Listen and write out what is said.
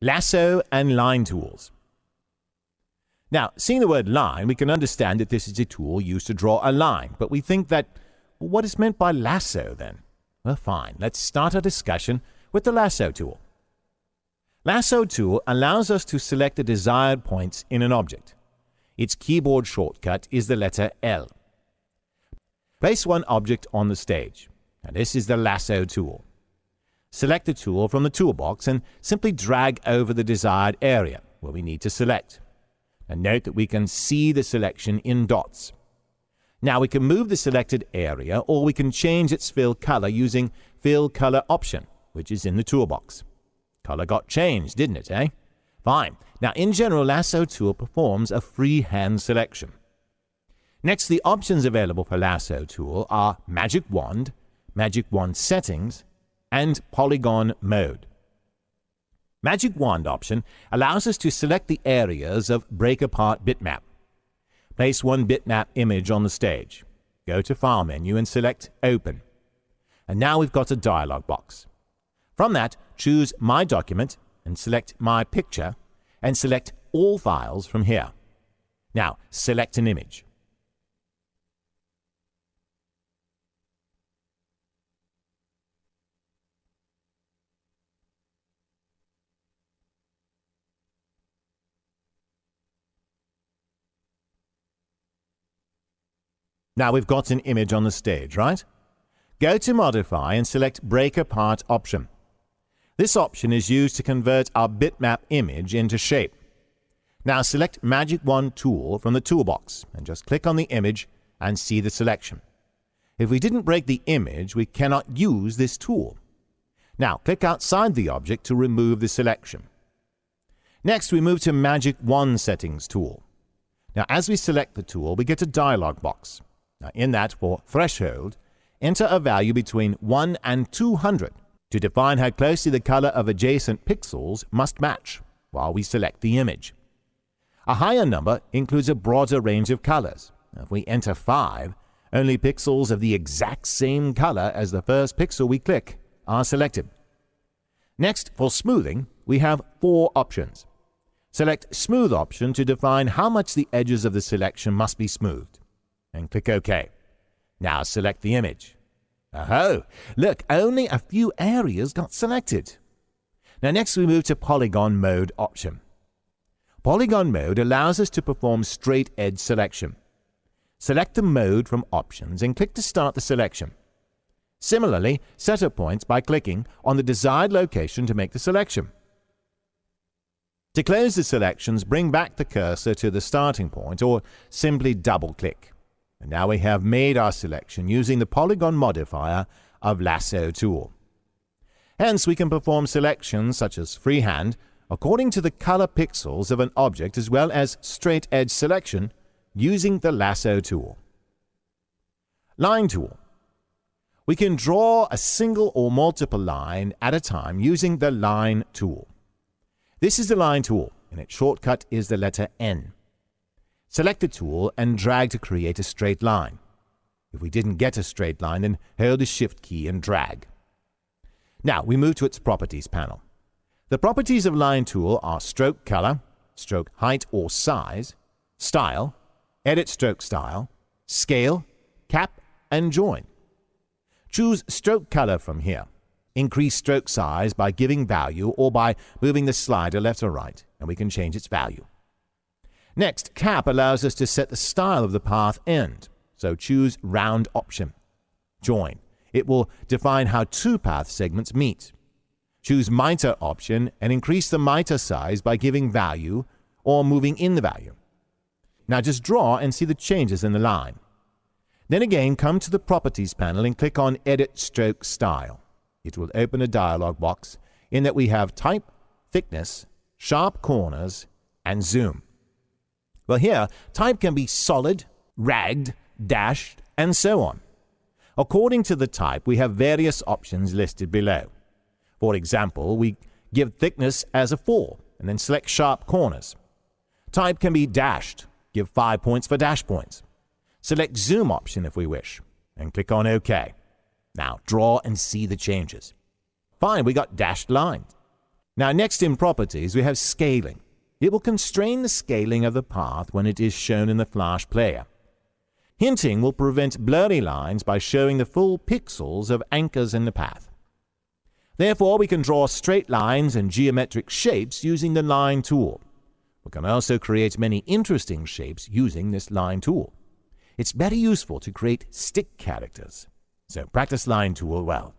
Lasso and line tools. Now, seeing the word line, we can understand that this is a tool used to draw a line, but we think that, well, what is meant by lasso then? Well, fine. Let's start our discussion with the Lasso tool. Lasso tool allows us to select the desired points in an object. Its keyboard shortcut is the letter L. Place one object on the stage. Now, this is the Lasso tool. Select the tool from the toolbox and simply drag over the desired area where we need to select. And note that we can see the selection in dots. Now we can move the selected area, or we can change its fill color using Fill Color option, which is in the toolbox. Color got changed, didn't it, eh? Fine. Now in general, Lasso tool performs a freehand selection. Next, the options available for Lasso tool are Magic Wand Settings, and Polygon Mode. Magic Wand option allows us to select the areas of Break Apart bitmap. Place one bitmap image on the stage. Go to File menu and select Open. And now we've got a dialog box. From that, choose My Document and select My Picture and select All Files from here. Now, select an image. Now we've got an image on the stage, right? Go to Modify and select Break Apart option. This option is used to convert our bitmap image into shape. Now select Magic Wand tool from the toolbox and just click on the image and see the selection. If we didn't break the image, we cannot use this tool. Now click outside the object to remove the selection. Next, we move to Magic Wand Settings tool. Now as we select the tool, we get a dialog box. Now in that, for threshold, enter a value between 1 and 200 to define how closely the color of adjacent pixels must match while we select the image. A higher number includes a broader range of colors. Now, if we enter 5, only pixels of the exact same color as the first pixel we click are selected. Next, for smoothing, we have 4 options. Select Smooth option to define how much the edges of the selection must be smoothed. And click OK. Now select the image. Oh, look, only a few areas got selected. Now next we move to Polygon Mode option. Polygon Mode allows us to perform straight edge selection. Select the mode from options and click to start the selection. Similarly, set a point by clicking on the desired location to make the selection. To close the selections, bring back the cursor to the starting point or simply double-click. And now we have made our selection using the polygon modifier of Lasso tool. Hence, we can perform selections such as freehand according to the color pixels of an object as well as straight edge selection using the Lasso tool. Line tool. We can draw a single or multiple line at a time using the Line tool. This is the Line tool, and its shortcut is the letter N. Select the tool and drag to create a straight line. If we didn't get a straight line, then hold the Shift key and drag. Now we move to its Properties panel. The properties of Line tool are Stroke Color, Stroke Height or Size, Style, Edit Stroke Style, Scale, Cap, and Join. Choose Stroke Color from here. Increase stroke size by giving value or by moving the slider left or right, and we can change its value. Next, Cap allows us to set the style of the path end, so choose Round option. Join. It will define how 2 path segments meet. Choose Miter option and increase the miter size by giving value or moving in the value. Now just draw and see the changes in the line. Then again, come to the Properties panel and click on Edit Stroke Style. It will open a dialog box in that we have Type, Thickness, Sharp Corners, and Zoom. Well, here, type can be solid, ragged, dashed, and so on. According to the type, we have various options listed below. For example, we give thickness as a 4, and then select sharp corners. Type can be dashed. Give 5 points for dash points. Select Zoom option if we wish, and click on OK. Now, draw and see the changes. Fine, we got dashed lines. Now next in Properties we have Scaling. It will constrain the scaling of the path when it is shown in the Flash player. Hinting will prevent blurry lines by showing the full pixels of anchors in the path. Therefore, we can draw straight lines and geometric shapes using the Line tool. We can also create many interesting shapes using this Line tool. It's very useful to create stick characters. So practice Line tool well.